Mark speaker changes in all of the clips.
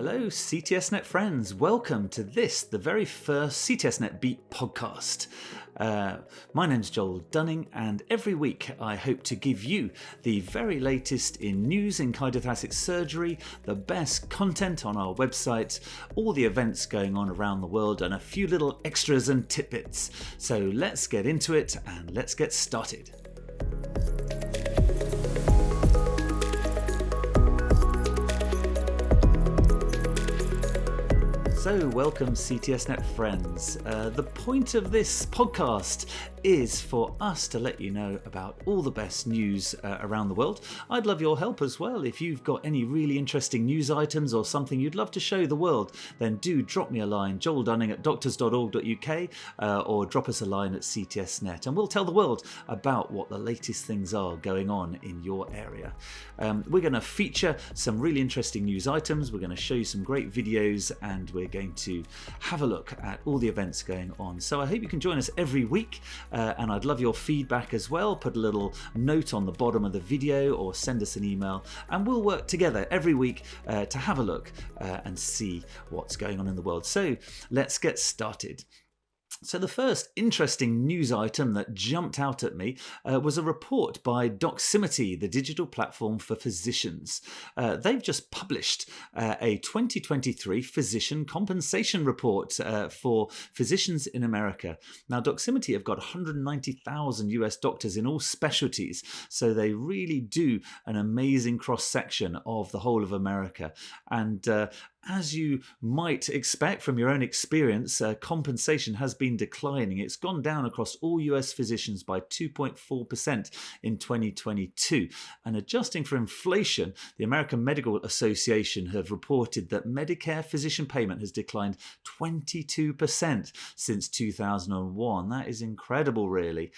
Speaker 1: Hello, CTSNet friends. Welcome to this, the very first CTSNet Beat podcast. My name's Joel Dunning, and every week I hope to give you the very latest in news in cardiothoracic surgery, the best content on our website, all the events going on around the world, and a few little extras and tidbits. So let's get into it and let's get started. So, welcome CTSNet friends. The point of this podcast is for us to let you know about all the best news around the world. I'd love your help as well. If you've got any really interesting news items or something you'd love to show the world, then do drop me a line, joeldunning@doctors.org.uk, or drop us a line at CTSNet, and we'll tell the world about what the latest things are going on in your area. We're going to feature some really interesting news items. We're going to show you some great videos, and we're going to have a look at all the events going on. So I hope you can join us every week, and I'd love your feedback as well. Put a little note on the bottom of the video or send us an email, and we'll work together every week to have a look and see what's going on in the world. So let's get started. So the first interesting news item that jumped out at me was a report by Doximity, the digital platform for physicians. They've just published a 2023 physician compensation report for physicians in America. Now, Doximity have got 190,000 US doctors in all specialties, so they really do an amazing cross-section of the whole of America. And as you might expect from your own experience, compensation has been declining. It's gone down across all US physicians by 2.4% in 2022. And adjusting for inflation, the American Medical Association have reported that Medicare physician payment has declined 22% since 2001. That is incredible, really.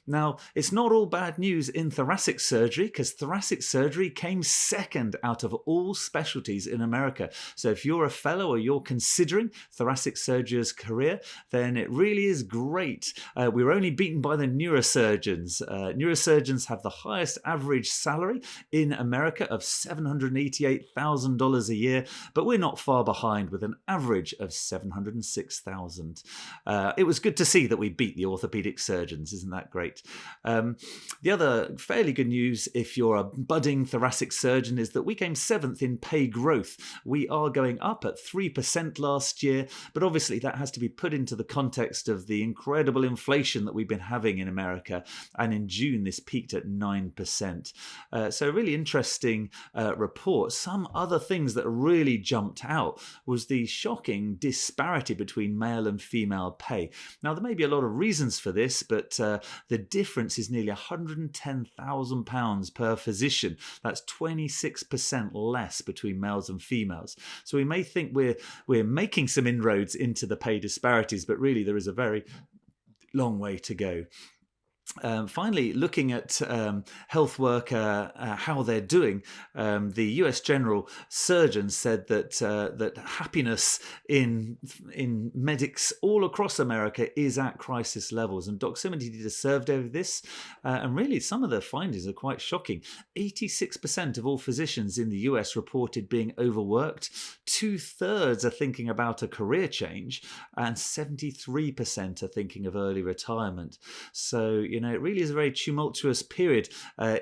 Speaker 1: Now, it's not all bad news in thoracic surgery, because thoracic surgery came second out of all specialties in America. So if you're a fellow or you're considering thoracic surgery as a career, then it really is great. We're only beaten by the neurosurgeons. Neurosurgeons have the highest average salary in America of $788,000 a year, but we're not far behind with an average of $706,000. It was good to see that we beat the orthopedic surgeons. Isn't that great? The other fairly good news, if you're a budding thoracic surgeon, is that we came 7th in pay growth. We are going up at 3% last year, but obviously that has to be put into the context of the incredible inflation that we've been having in America. And in June, this peaked at 9%. So a really interesting report. Some other things that really jumped out was the shocking disparity between male and female pay. Now, there may be a lot of reasons for this, but the difference is nearly £110,000 per physician. That's 26% less between males and females. So we may think we're making some inroads into the pay disparities, but really there is a very long way to go. Finally, looking at health worker, how they're doing, the US General Surgeon said that happiness in medics all across America is at crisis levels, and Doximity did a survey of this, and really some of the findings are quite shocking. 86% of all physicians in the US reported being overworked, 2/3 are thinking about a career change, and 73% are thinking of early retirement. So, it really is a very tumultuous period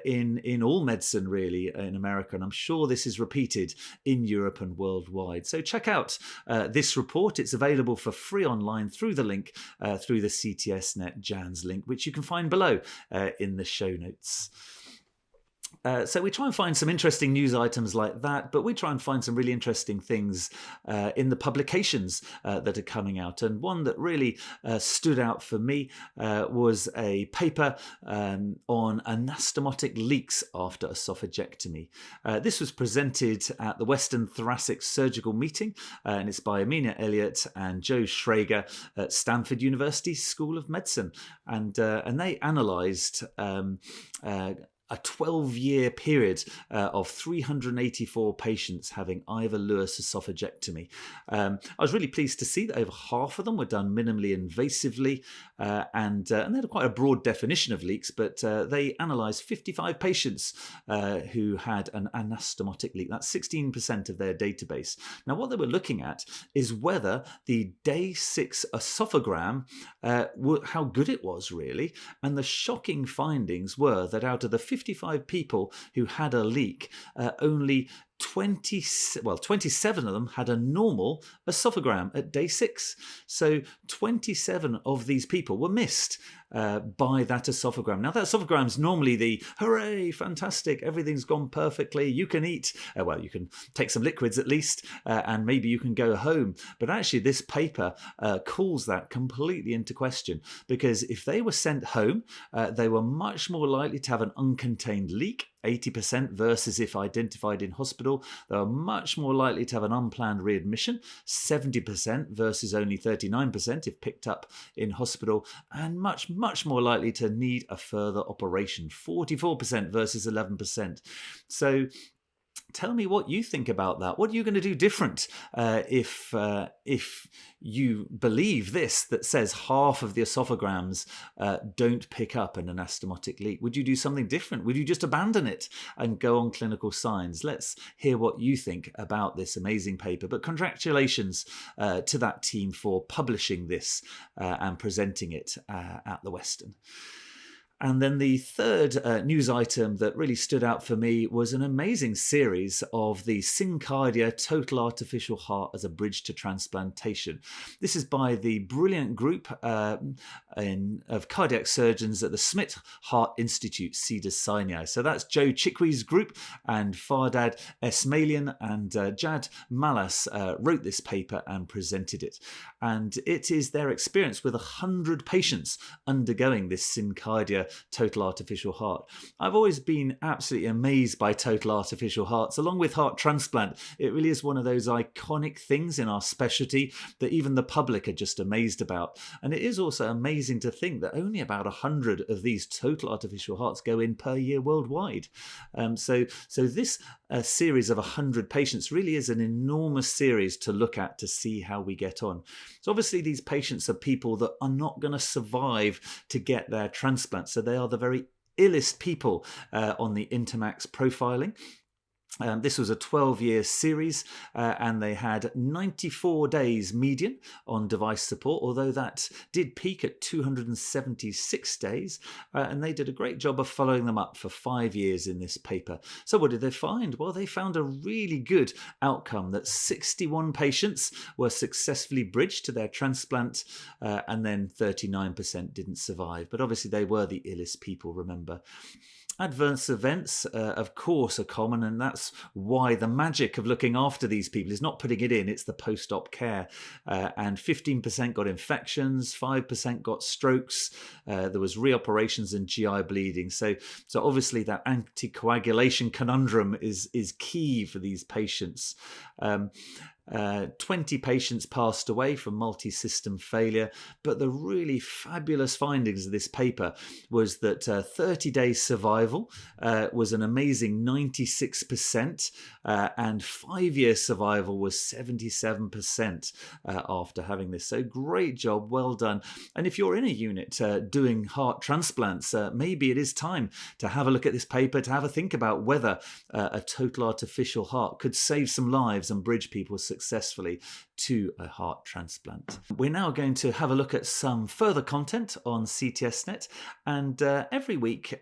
Speaker 1: in all medicine, really, in America. And I'm sure this is repeated in Europe and worldwide. So check out this report. It's available for free online through the link, through the CTSNet JANS link, which you can find below in the show notes. So we try and find some interesting news items like that, but we try and find some really interesting things in the publications that are coming out. And one that really stood out for me was a paper on anastomotic leaks after esophagectomy. This was presented at the Western Thoracic Surgical Meeting, and it's by Amina Elliott and Joe Schrager at Stanford University School of Medicine. And they analysed a 12-year period of 384 patients having Ivor Lewis esophagectomy. I was really pleased to see that over half of them were done minimally invasively, and they had quite a broad definition of leaks, but they analysed 55 patients who had an anastomotic leak. That's 16% of their database. Now, what they were looking at is whether the day 6 esophagram, how good it was really, and the shocking findings were that out of the 55 people who had a leak, only 27 of them had a normal esophagram at day 6. So 27 of these people were missed by that esophagram. Now, that esophagram is normally the hooray, fantastic, everything's gone perfectly, you can eat, you can take some liquids at least, and maybe you can go home. But actually, this paper calls that completely into question, because if they were sent home, they were much more likely to have an uncontained leak, 80%, versus if identified in hospital, they were much more likely to have an unplanned readmission, 70% versus only 39% if picked up in hospital, and much more likely to need a further operation, 44% versus 11%. So tell me what you think about that. What are you going to do different if you believe this, that says half of the esophagams don't pick up an anastomotic leak? Would you do something different? Would you just abandon it and go on clinical signs? Let's hear what you think about this amazing paper. But congratulations to that team for publishing this and presenting it at the Western. And then the third news item that really stood out for me was an amazing series of the SynCardia Total Artificial Heart as a Bridge to Transplantation. This is by the brilliant group of cardiac surgeons at the Smith Heart Institute, Cedars-Sinai. So that's Joe Chikwi's group, and Fardad Esmailian and Jad Malas wrote this paper and presented it. And it is their experience with 100 patients undergoing this SynCardia total artificial heart. I've always been absolutely amazed by total artificial hearts, along with heart transplant. It really is one of those iconic things in our specialty that even the public are just amazed about. And it is also amazing to think that only about 100 of these total artificial hearts go in per year worldwide. So this series of 100 patients really is an enormous series to look at to see how we get on. So obviously these patients are people that are not going to survive to get their transplant. So they are the very illest people on the Intermax profiling. This was a 12-year series, and they had 94 days median on device support, although that did peak at 276 days, and they did a great job of following them up for 5 years in this paper. So what did they find? Well, they found a really good outcome, that 61 patients were successfully bridged to their transplant, and then 39% didn't survive. But obviously they were the illest people, remember. Adverse events, of course, are common, and that's why the magic of looking after these people is not putting it in, it's the post-op care. And 15% got infections, 5% got strokes, there was reoperations and GI bleeding. So obviously that anticoagulation conundrum is key for these patients. 20 patients passed away from multi-system failure, but the really fabulous findings of this paper was that 30-day survival was an amazing 96%, and 5-year survival was 77% after having this. So great job, well done. And if you're in a unit doing heart transplants, maybe it is time to have a look at this paper, to have a think about whether a total artificial heart could save some lives and bridge people successfully to a heart transplant. We're now going to have a look at some further content on CTSNet, and every week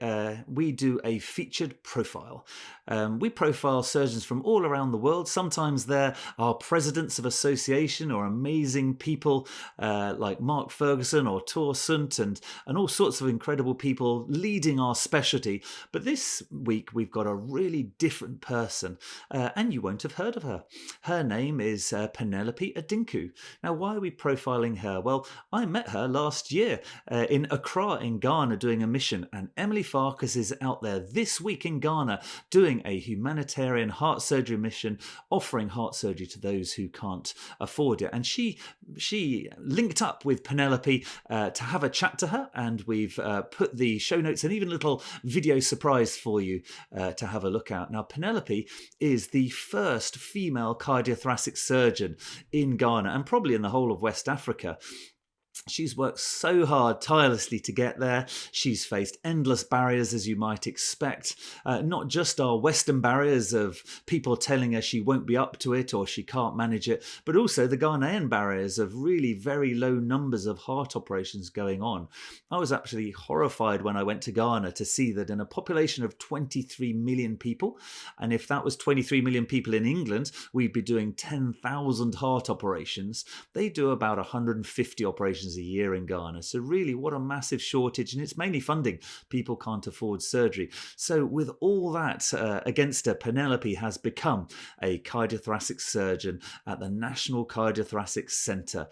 Speaker 1: we do a featured profile. We profile surgeons from all around the world. Sometimes there are presidents of association or amazing people like Mark Ferguson or Thoracic and all sorts of incredible people leading our specialty. But this week we've got a really different person, and you won't have heard of her. Her name is Penelope Adinku. Now, why are we profiling her? Well, I met her last year in Accra in Ghana doing a mission, and Emily Farkas is out there this week in Ghana doing a humanitarian heart surgery mission, offering heart surgery to those who can't afford it. And she linked up with Penelope to have a chat to her, and we've put the show notes and even a little video surprise for you to have a look at. Now, Penelope is the first female cardiothoracic surgeon in Ghana and probably in the whole of West Africa. She's worked so hard, tirelessly to get there. She's faced endless barriers, as you might expect. Not just our Western barriers of people telling her she won't be up to it or she can't manage it, but also the Ghanaian barriers of really very low numbers of heart operations going on. I was actually horrified when I went to Ghana to see that in a population of 23 million people, and if that was 23 million people in England, we'd be doing 10,000 heart operations. They do about 150 operations a year in Ghana. So really, what a massive shortage, and it's mainly funding. People can't afford surgery. So with all that against her, Penelope has become a cardiothoracic surgeon at the National Cardiothoracic Centre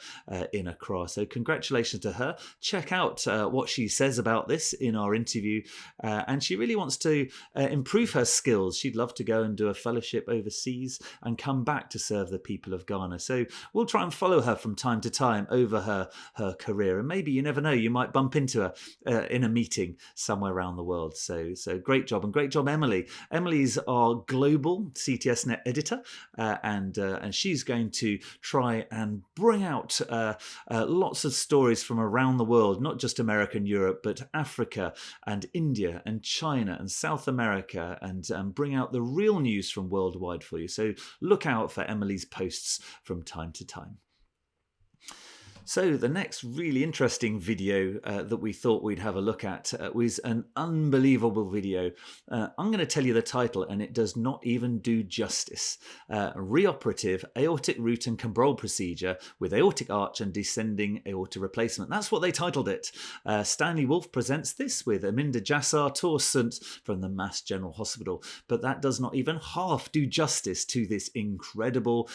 Speaker 1: in Accra. So congratulations to her. Check out what she says about this in our interview. And she really wants to improve her skills. She'd love to go and do a fellowship overseas and come back to serve the people of Ghana. So we'll try and follow her from time to time over her career, and maybe, you never know, you might bump into her in a meeting somewhere around the world. So great job, and great job, Emily. Emily's our global CTSNet editor, and she's going to try and bring out lots of stories from around the world, not just America and Europe, but Africa and India and China and South America, and bring out the real news from worldwide for you. So look out for Emily's posts from time to time. So the next really interesting video that we thought we'd have a look at was an unbelievable video. I'm going to tell you the title, and it does not even do justice. Reoperative aortic root and Cabral procedure with aortic arch and descending aorta replacement. That's what they titled it. Stanley Wolf presents this with Aminda Jassar Torsant from the Mass General Hospital. But that does not even half do justice to this incredible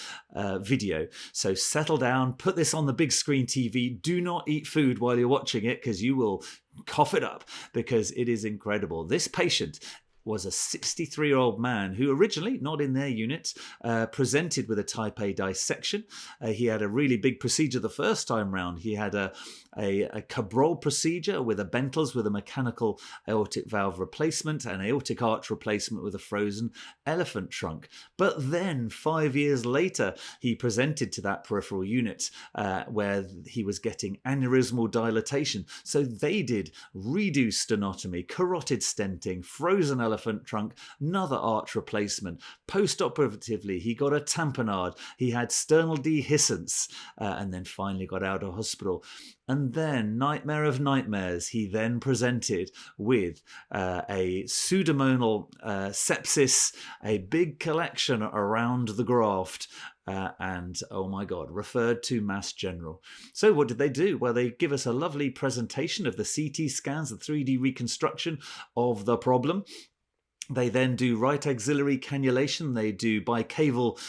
Speaker 1: video. So settle down, put this on the big screen TV. Do not eat food while you're watching it, because you will cough it up, because it is incredible. This patient was a 63-year-old man who originally, not in their unit, presented with a type A dissection. He had a really big procedure the first time round. He had a Cabral procedure with a Bentles with a mechanical aortic valve replacement, an aortic arch replacement with a frozen elephant trunk. But then 5 years later, he presented to that peripheral unit where he was getting aneurysmal dilatation. So they did reduced stenotomy, carotid stenting, frozen elephant trunk, another arch replacement. Post-operatively, he got a tamponade. He had sternal dehiscence, and then finally got out of hospital. And then, nightmare of nightmares, he then presented with a pseudomonal sepsis, a big collection around the graft, and, oh my God, referred to Mass General. So what did they do? Well, they give us a lovely presentation of the CT scans, the 3D reconstruction of the problem. They then do right axillary cannulation. They do bicaval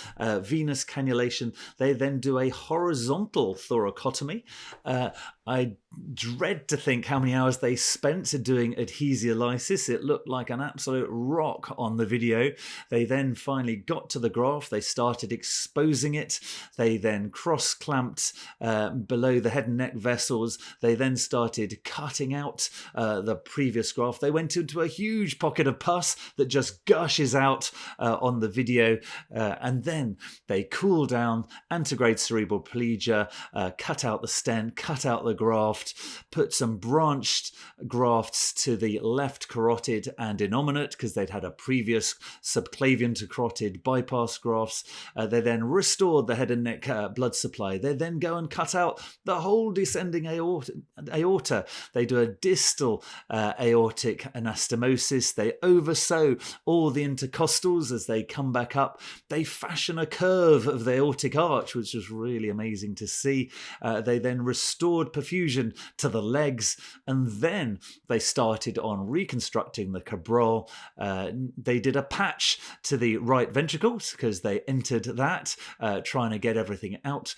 Speaker 1: venous cannulation. They then do a horizontal thoracotomy. I dread to think how many hours they spent doing adhesiolysis. It looked like an absolute rock on the video. They then finally got to the graft. They started exposing it. They then cross-clamped below the head and neck vessels. They then started cutting out the previous graft. They went into a huge pocket of pus that just gushes out on the video. And then they cool down, antegrade cerebral plegia, cut out the stent, cut out the graft, put some branched grafts to the left carotid and innominate because they'd had a previous subclavian to carotid bypass grafts. They then restored the head and neck blood supply. They then go and cut out the whole descending aorta. They do a distal aortic anastomosis. They oversew all the intercostals as they come back up. They fashion a curve of the aortic arch, which was really amazing to see. They then restored perfusion perfusion to the legs, and then they started on reconstructing the cabrol. They did a patch to the right ventricles because they entered that, trying to get everything out.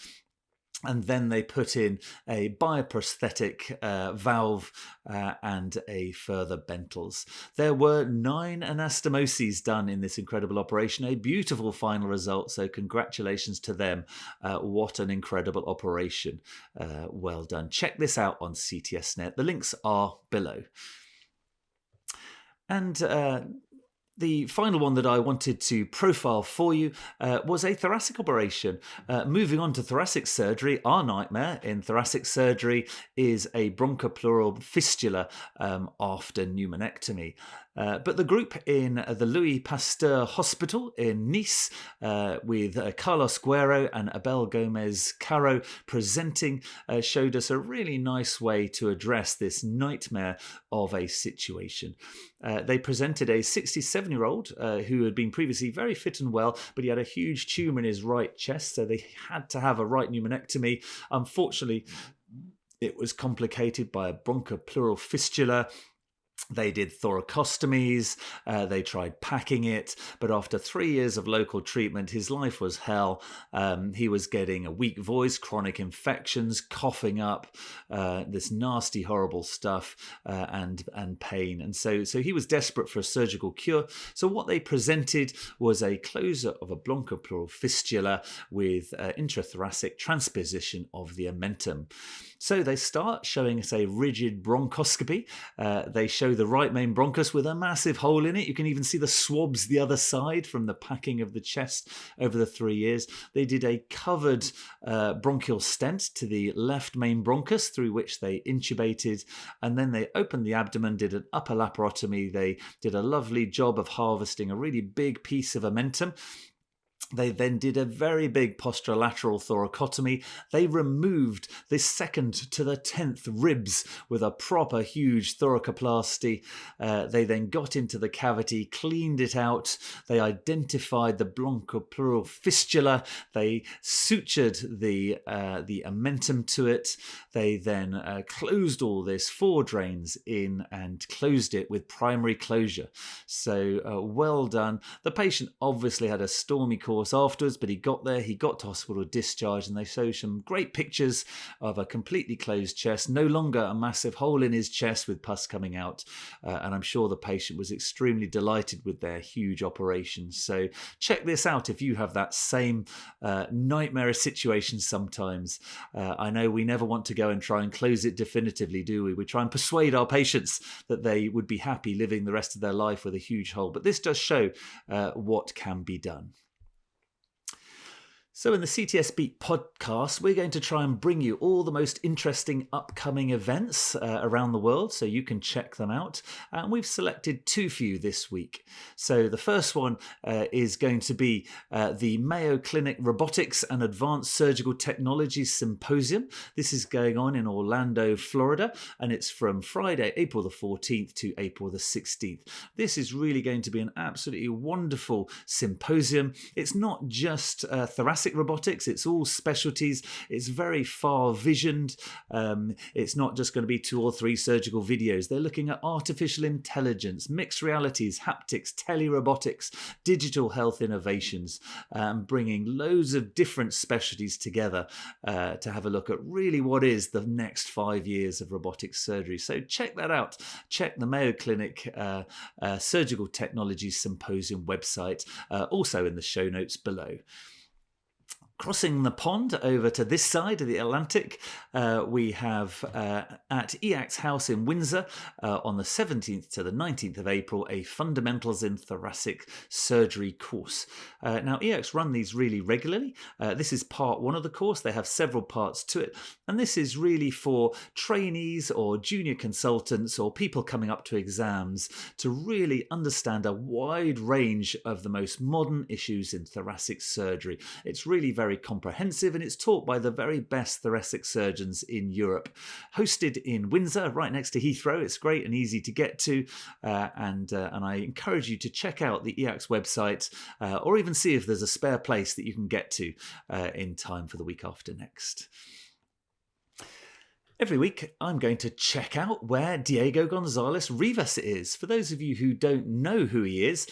Speaker 1: And then they put in a bioprosthetic valve and a further bentles. There were 9 anastomoses done in this incredible operation, a beautiful final result, so congratulations to them. What an incredible operation. Well done. Check this out on CTSNet. The links are below. And the final one that I wanted to profile for you was a thoracic operation. Moving on to thoracic surgery, our nightmare in thoracic surgery is a bronchopleural fistula after pneumonectomy. But the group in the Louis Pasteur Hospital in Nice, with Carlos Guerro and Abel Gomez Caro presenting, showed us a really nice way to address this nightmare of a situation. They presented a 67-year-old who had been previously very fit and well, but he had a huge tumour in his right chest, so they had to have a right pneumonectomy. Unfortunately, it was complicated by a bronchopleural fistula. They did thoracostomies, they tried packing it, but after 3 years of local treatment, his life was hell. He was getting a weak voice, chronic infections, coughing up, this nasty, horrible stuff, and pain. And so he was desperate for a surgical cure. So what they presented was a closure of a bronchopleural fistula with intrathoracic transposition of the omentum. So they start showing us a rigid bronchoscopy. They show the right main bronchus with a massive hole in it. You can even see the swabs the other side from the packing of the chest over the 3 years. They did a covered bronchial stent to the left main bronchus through which they intubated, and then they opened the abdomen, did an upper laparotomy. They did a lovely job of harvesting a really big piece of omentum. They then did a very big posterolateral thoracotomy. They removed the 2nd to the 10th ribs with a proper huge thoracoplasty. They then got into the cavity, cleaned it out. They identified the bronchopleural fistula. They sutured the omentum to it. They then closed all this, 4 drains in, and closed it with primary closure. So well done. The patient obviously had a stormy course afterwards, but he got there, he got to hospital discharged, and they show some great pictures of a completely closed chest, no longer a massive hole in his chest with pus coming out, and I'm sure the patient was extremely delighted with their huge operation. So check this out if you have that same nightmare situation sometimes. I know we never want to go and try and close it definitively, do we? We try and persuade our patients that they would be happy living the rest of their life with a huge hole, but this does show what can be done. So in the CTS Beat podcast, we're going to try and bring you all the most interesting upcoming events around the world, so you can check them out. And we've selected 2 for you this week. So the first one is going to be the Mayo Clinic Robotics and Advanced Surgical Technology Symposium. This is going on in Orlando, Florida, and it's from Friday, April the 14th to April the 16th. This is really going to be an absolutely wonderful symposium. It's not just thoracic robotics, it's all specialties. It's very far visioned. It's not just going to be 2 or 3 surgical videos. They're looking at artificial intelligence, mixed realities, haptics, telerobotics, digital health innovations, bringing loads of different specialties together to have a look at really what is the next 5 years of robotic surgery. So check that out. Check the Mayo Clinic Surgical Technology Symposium website, also in the show notes below. Crossing the pond over to this side of the Atlantic, we have at EACTS House in Windsor on the 17th to the 19th of April a Fundamentals in Thoracic Surgery course. Now EACTS run these really regularly. This is part 1 of the course. They have several parts to it, and this is really for trainees or junior consultants or people coming up to exams to really understand a wide range of the most modern issues in thoracic surgery. It's really very comprehensive, and it's taught by the very best thoracic surgeons in Europe. Hosted in Windsor, right next to Heathrow. It's great and easy to get to, and I encourage you to check out the EACTS website, or even see if there's a spare place that you can get to in time for the week after next. Every week, I'm going to check out where Diego Gonzalez Rivas is. For those of you who don't know who he is,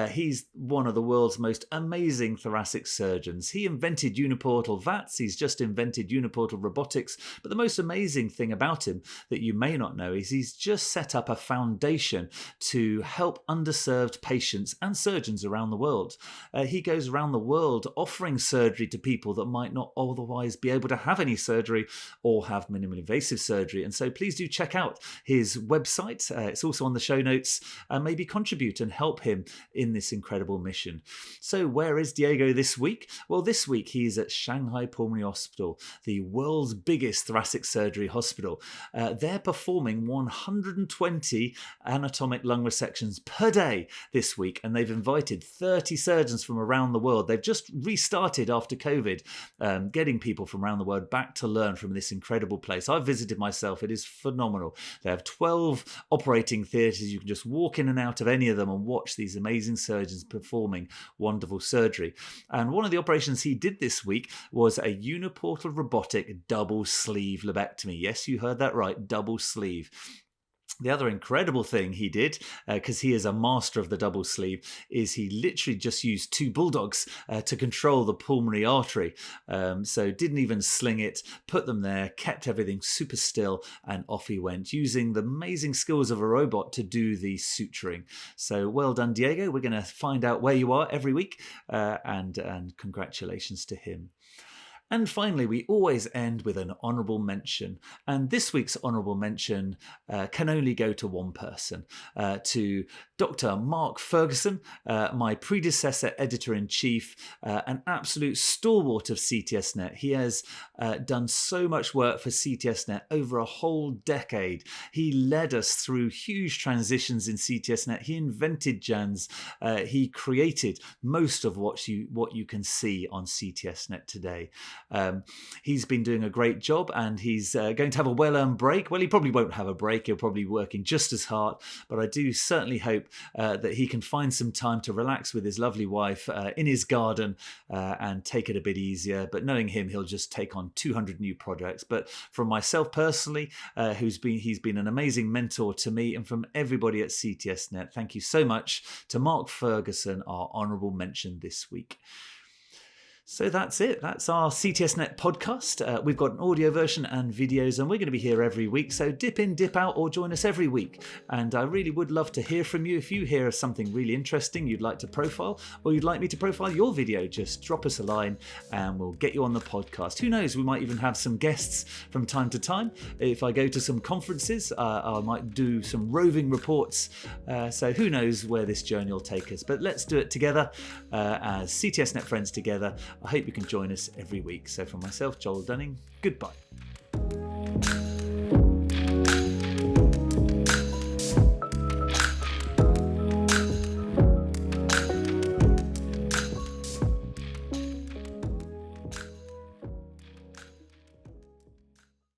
Speaker 1: he's one of the world's most amazing thoracic surgeons. He invented uniportal VATS, he's just invented uniportal robotics, but the most amazing thing about him that you may not know is he's just set up a foundation to help underserved patients and surgeons around the world. He goes around the world offering surgery to people that might not otherwise be able to have any surgery or have minimally invasive surgery. And so please do check out his website. It's also on the show notes, and maybe contribute and help him in this incredible mission. So where is Diego this week? Well, this week he's at Shanghai Pulmonary Hospital, the world's biggest thoracic surgery hospital. They're performing 120 anatomic lung resections per day this week, and they've invited 30 surgeons from around the world. They've just restarted after COVID, getting people from around the world back to learn from this incredible place. I've visited myself. It is phenomenal. They have 12 operating theatres. You can just walk in and out of any of them and watch these amazing surgeons performing wonderful surgery. And one of the operations he did this week was a uniportal robotic double sleeve lobectomy. Yes, you heard that right, double sleeve. The other incredible thing he did, because he is a master of the double sleeve, is he literally just used two bulldogs to control the pulmonary artery. So didn't even sling it, put them there, kept everything super still, and off he went, using the amazing skills of a robot to do the suturing. So well done, Diego. We're going to find out where you are every week, and congratulations to him. And finally, we always end with an honourable mention. And this week's honourable mention can only go to one person, to Dr. Mark Ferguson, my predecessor editor-in-chief, an absolute stalwart of CTSNet. He has done so much work for CTSNet over a whole decade. He led us through huge transitions in CTSNet. He invented JANS. He created most of what you can see on CTSNet today. He's been doing a great job, and he's going to have a well-earned break. Well, he probably won't have a break. He'll probably be working just as hard, but I do certainly hope that he can find some time to relax with his lovely wife in his garden and take it a bit easier. But knowing him, he'll just take on 200 new projects. But from myself personally, he's been an amazing mentor to me, and from everybody at CTSNet, thank you so much to Mark Ferguson, our honourable mention this week. So that's it. That's our CTSNet podcast. We've got an audio version and videos, and we're going to be here every week. So dip in, dip out, or join us every week. And I really would love to hear from you. If you hear of something really interesting you'd like to profile, or you'd like me to profile your video, just drop us a line and we'll get you on the podcast. Who knows, we might even have some guests from time to time. If I go to some conferences, I might do some roving reports. So who knows where this journey will take us. But let's do it together as CTSNet friends together. I hope you can join us every week. So from myself, Joel Dunning, goodbye.